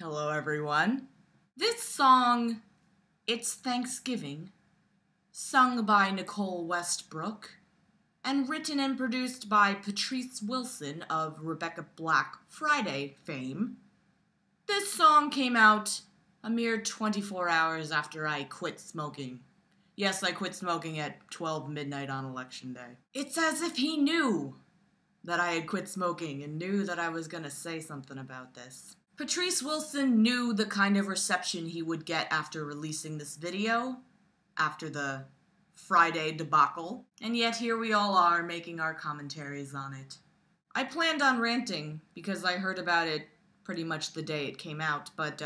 Hello, everyone. This song, It's Thanksgiving, sung by Nicole Westbrook, and written and produced by Patrice Wilson of Rebecca Black Friday fame. This song came out a mere 24 hours after I quit smoking. Yes, I quit smoking at 12 midnight on Election Day. It's as if he knew that I had quit smoking and knew that I was gonna say something about this. Patrice Wilson knew the kind of reception he would get after releasing this video, after the Friday debacle, and yet here we all are making our commentaries on it. I planned on ranting because I heard about it pretty much the day it came out, but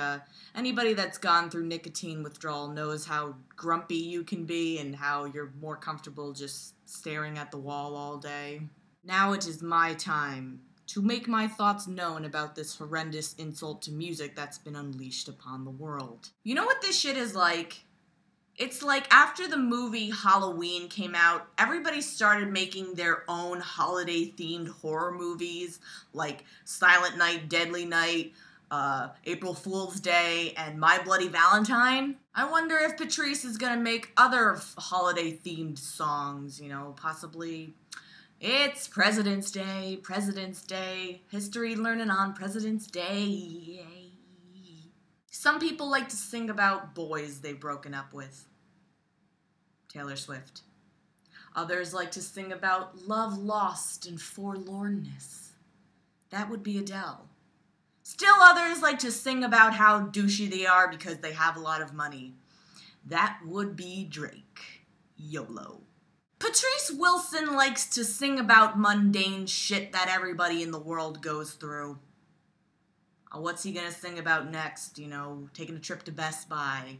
anybody that's gone through nicotine withdrawal knows how grumpy you can be and how you're more comfortable just staring at the wall all day. Now it is my time to make my thoughts known about this horrendous insult to music that's been unleashed upon the world. You know what this shit is like? It's like after the movie Halloween came out, everybody started making their own holiday-themed horror movies, like Silent Night, Deadly Night, April Fool's Day, and My Bloody Valentine. I wonder if Patrice is gonna make other holiday-themed songs, possibly... It's President's Day, history learning on President's Day. Some people like to sing about boys they've broken up with. Taylor Swift. Others like to sing about love lost and forlornness. That would be Adele. Still others like to sing about how douchey they are because they have a lot of money. That would be Drake. YOLO. Patrice Wilson likes to sing about mundane shit that everybody in the world goes through. What's he gonna sing about next? Taking a trip to Best Buy.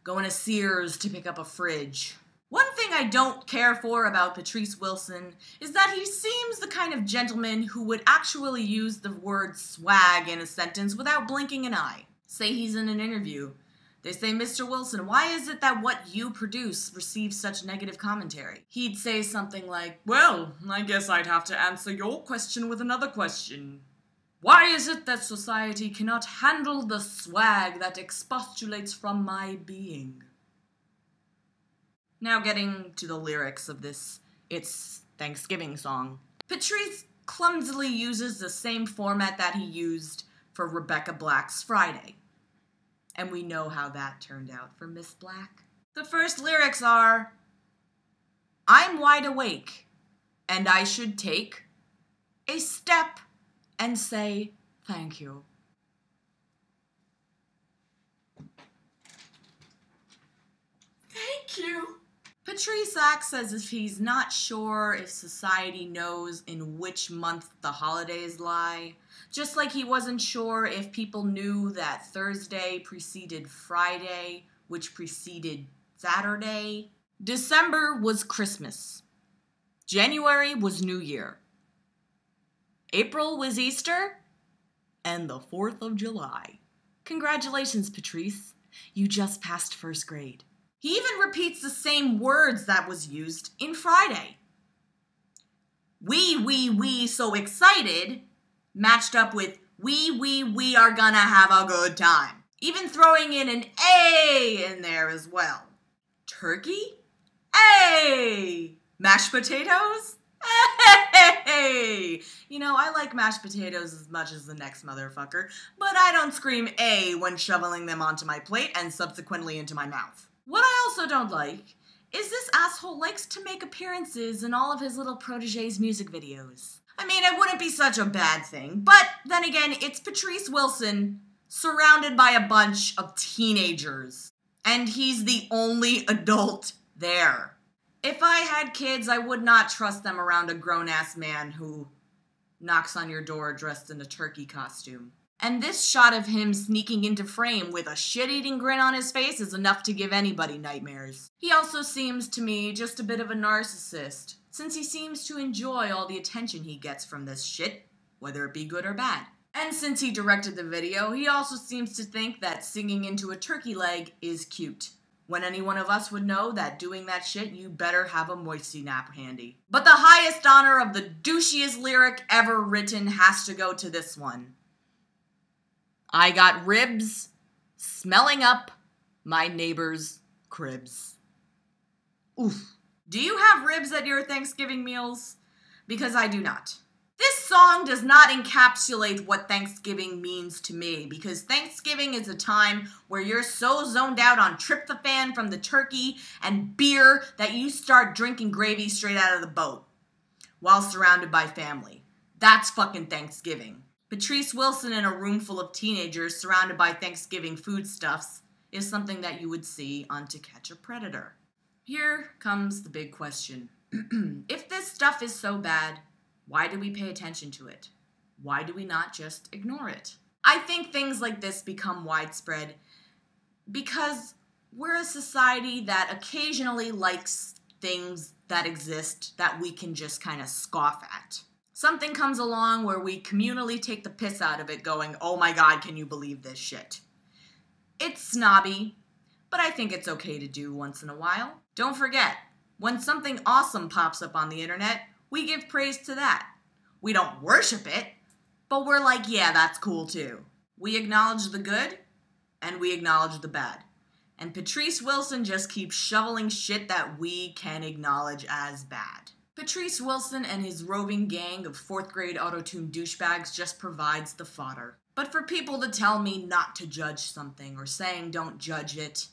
Going to Sears to pick up a fridge. One thing I don't care for about Patrice Wilson is that he seems the kind of gentleman who would actually use the word swag in a sentence without blinking an eye. Say he's in an interview. They say, Mr. Wilson, why is it that what you produce receives such negative commentary? He'd say something like, well, I guess I'd have to answer your question with another question. Why is it that society cannot handle the swag that expostulates from my being? Now getting to the lyrics of this It's Thanksgiving song. Patrice clumsily uses the same format that he used for Rebecca Black's Friday. And we know how that turned out for Miss Black. The first lyrics are, I'm wide awake, and I should take a step and say thank you. Thank you. Patrice acts as if he's not sure if society knows in which month the holidays lie, just like he wasn't sure if people knew that Thursday preceded Friday, which preceded Saturday. December was Christmas. January was New Year. April was Easter, and the 4th of July. Congratulations, Patrice. You just passed first grade. He even repeats the same words that was used in Friday. We, so excited, matched up with we are gonna have a good time. Even throwing in an A in there as well. Turkey? A! Mashed potatoes? Hey! I like mashed potatoes as much as the next motherfucker, but I don't scream A when shoveling them onto my plate and subsequently into my mouth. What I also don't like is this asshole likes to make appearances in all of his little protégés' music videos. I mean, it wouldn't be such a bad thing, but then again, it's Patrice Wilson surrounded by a bunch of teenagers, and he's the only adult there. If I had kids, I would not trust them around a grown-ass man who knocks on your door dressed in a turkey costume. And this shot of him sneaking into frame with a shit-eating grin on his face is enough to give anybody nightmares. He also seems to me just a bit of a narcissist, since he seems to enjoy all the attention he gets from this shit, whether it be good or bad. And since he directed the video, he also seems to think that singing into a turkey leg is cute. When any one of us would know that doing that shit, you better have a moisty nap handy. But the highest honor of the douchiest lyric ever written has to go to this one. I got ribs smelling up my neighbor's cribs. Oof. Do you have ribs at your Thanksgiving meals? Because I do not. This song does not encapsulate what Thanksgiving means to me, because Thanksgiving is a time where you're so zoned out on tryptophan from the turkey and beer that you start drinking gravy straight out of the boat while surrounded by family. That's fucking Thanksgiving. Patrice Wilson in a room full of teenagers surrounded by Thanksgiving foodstuffs is something that you would see on To Catch a Predator. Here comes the big question. If this stuff is so bad, why do we pay attention to it? Why do we not just ignore it? I think things like this become widespread because we're a society that occasionally likes things that exist that we can just kind of scoff at. Something comes along where we communally take the piss out of it going, oh my god, can you believe this shit? It's snobby, but I think it's okay to do once in a while. Don't forget, when something awesome pops up on the internet, we give praise to that. We don't worship it, but we're like, yeah, that's cool too. We acknowledge the good, and we acknowledge the bad. And Patrice Wilson just keeps shoveling shit that we can acknowledge as bad. Patrice Wilson and his roving gang of 4th grade auto-tune douchebags just provides the fodder. But for people to tell me not to judge something or saying don't judge it,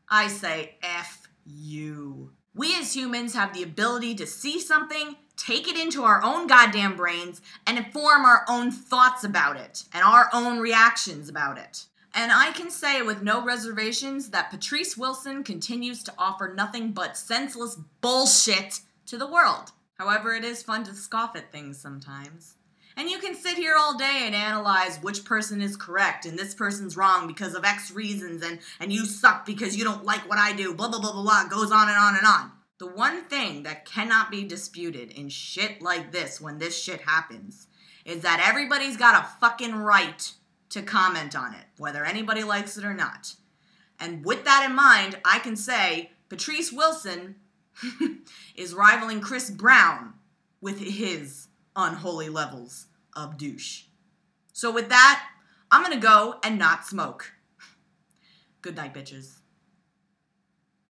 I say F you. We as humans have the ability to see something, take it into our own goddamn brains, and inform our own thoughts about it, and our own reactions about it. And I can say with no reservations that Patrice Wilson continues to offer nothing but senseless bullshit to the world. However, it is fun to scoff at things sometimes. And you can sit here all day and analyze which person is correct and this person's wrong because of X reasons and you suck because you don't like what I do, blah, blah, blah, blah, blah, goes on and on and on. The one thing that cannot be disputed in shit like this when this shit happens is that everybody's got a fucking right to comment on it, whether anybody likes it or not. And with that in mind, I can say Patrice Wilson is rivaling Chris Brown with his unholy levels of douche. So with that, I'm gonna go and not smoke. Good night, bitches.